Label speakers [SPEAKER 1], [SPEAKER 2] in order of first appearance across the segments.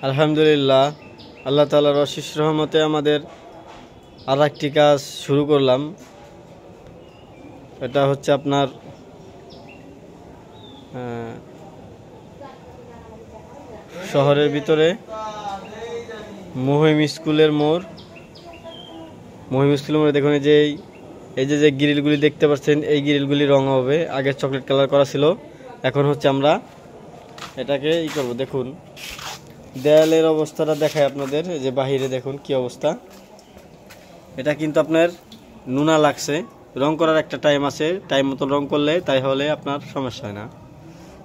[SPEAKER 1] আলহামদুলিল্লাহ, আল্লাহ তাআলার অশেষ রহমতে আমাদের আর একটি কাজ শুরু করলাম। এটা হচ্ছে আপনার শহরের ভিতরে মহিম স্কুলের মোড়। মহিম স্কুলের মোড়ে দেখুন এই যে গ্রিলগুলি দেখতে পাচ্ছেন, এই গ্রিলগুলি রং হবে। আগে চকলেট কালার করা ছিল, এখন হচ্ছে আমরা এটাকে করব। দেখুন দেয়ালের অবস্থাটা দেখায় আপনাদের, যে বাহিরে দেখুন কি অবস্থা। এটা কিন্তু আপনার নুনা লাগছে, রং করার একটা টাইম আছে, টাইম মতো রং করলে তাই হলে আপনার সমস্যা হয় না।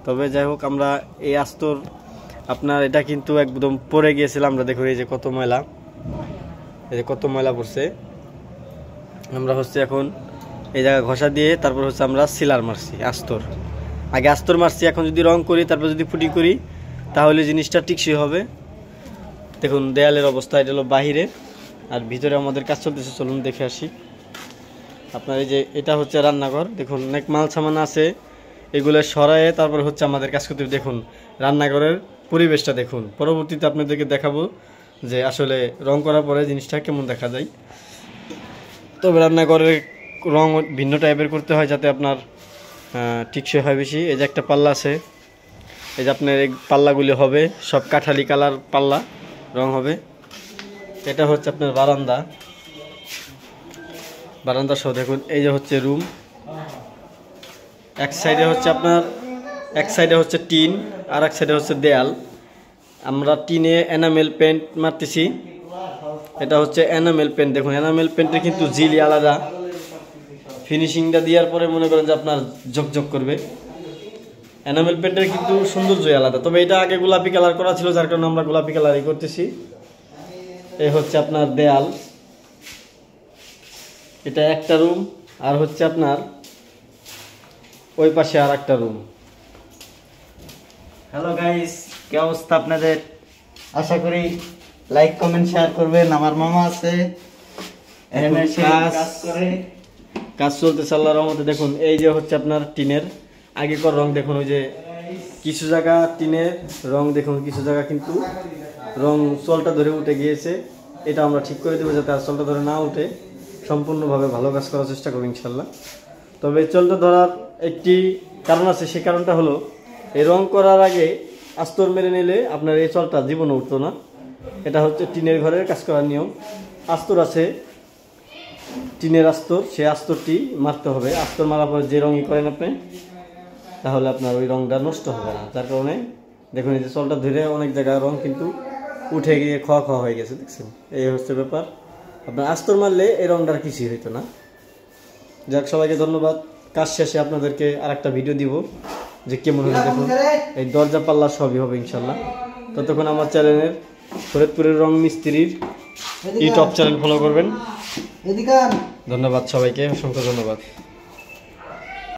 [SPEAKER 1] তবে যাই হোক, আমরা এই আস্তর আপনার এটা কিন্তু একদম পড়ে গিয়েছিলাম। আমরা দেখুন এই যে কত ময়লা, এই যে কত ময়লা পড়ছে। আমরা হচ্ছে এখন এই জায়গা ঘষা দিয়ে তারপর হচ্ছে আমরা সিলার মারছি আস্তর। আগে আস্তর মারছি, এখন যদি রং করি তারপর যদি ফুটি করি তাহলে জিনিসটা টিকসই হবে। দেখুন দেয়ালের অবস্থা, এটা হলো বাহিরে, আর ভিতরে আমাদের কাজ চলতেছে। চলুন দেখে আসি। আপনার এই যে এটা হচ্ছে রান্নাঘর, দেখুন অনেক মাল সামান আছে, এগুলো সরায়ে তারপর হচ্ছে আমাদের কাজ করতে। দেখুন রান্নাঘরের পরিবেশটা দেখুন। পরবর্তীতে আপনাদেরকে দেখাবো যে আসলে রং করার পরে জিনিসটা কেমন দেখা যায়। তবে রান্নাঘরের রং ভিন্ন টাইপের করতে হয় যাতে আপনার টিকসই হয় বেশি। এই যে একটা পাল্লা আছে, এই যে আপনার এই পাল্লাগুলি হবে সব কাঠালি কালার পাল্লা, রং হবে। এটা হচ্ছে আপনার বারান্দা সহ দেখুন। এই যে হচ্ছে রুম, এক সাইডে হচ্ছে টিন, আর এক সাইডে হচ্ছে দেয়াল। আমরা টিনে এনামেল পেন্ট মারতেছি। এটা হচ্ছে এনামেল পেন্ট। দেখুন এনামেল পেন্টের কিন্তু জিলি আলাদা, ফিনিশিংটা দেওয়ার পরে মনে করেন যে আপনার ঝকঝক করবে। এনামেল পেন্টের কিন্তু সৌন্দর্যই আলাদা। তবে এটা আগে গোলাপি কালার করা ছিল, যার কারণে আমরা গোলাপি কালারই করতেছি। এই হচ্ছে আপনার দেয়াল, এটা একটা রুম, আর হচ্ছে আপনার ওই পাশে আর একটা রুম।
[SPEAKER 2] হ্যালো গাইস, কি অবস্থা আপনাদের? আশা করি লাইক কমেন্ট শেয়ার করবেন। আমার মামা আছে, এখানে সে কাজ করে,
[SPEAKER 1] কাজ চলতেছে আল্লাহর রহমতে। দেখুন এই যে হচ্ছে আপনার টিনের আগেকার রং। দেখুন ওই যে কিছু জায়গা টিনের রং, দেখুন কিছু জায়গা কিন্তু রং চলটা ধরে উঠে গিয়েছে। এটা আমরা ঠিক করে দেবো যাতে আর চলটা ধরে না উঠে, সম্পূর্ণভাবে ভালো কাজ করার চেষ্টা করবো ইনশাল্লাহ। তবে চলটা ধরার একটি কারণ আছে, সেই কারণটা হলো এই রং করার আগে আস্তর মেরে নিলে আপনার এই চলটা জীবনে উঠতো না। এটা হচ্ছে টিনের ঘরের কাজ করার নিয়ম। আস্তর আছে, টিনের আস্তর, সেই আস্তরটি মারতে হবে। আস্তর মারার পরে যে রঙই করেন আপনি, তাহলে আপনার ওই রঙটা নষ্ট হবে না। যার কারণে দেখুন এই যে চলটা ধরে অনেক জায়গায় রং কিন্তু উঠে গিয়ে খোয়া হয়ে গেছে, দেখছেন? এই হচ্ছে ব্যাপার। আপনার আস্তর মারলে এই রঙটার কিছুই হইতো না। যাক, সবাইকে ধন্যবাদ। কাজ শেষে আপনাদেরকে আর একটা ভিডিও দিব যে কেমন হলো। দেখুন এই দরজা পাল্লা সবই হবে ইনশাল্লাহ। ততক্ষণ আমার চ্যানেলের ফরিদপুরের রং মিস্ত্রির ইউটিউব চ্যানেল ফলো করবেন। ধন্যবাদ সবাইকে, অসংখ্য ধন্যবাদ।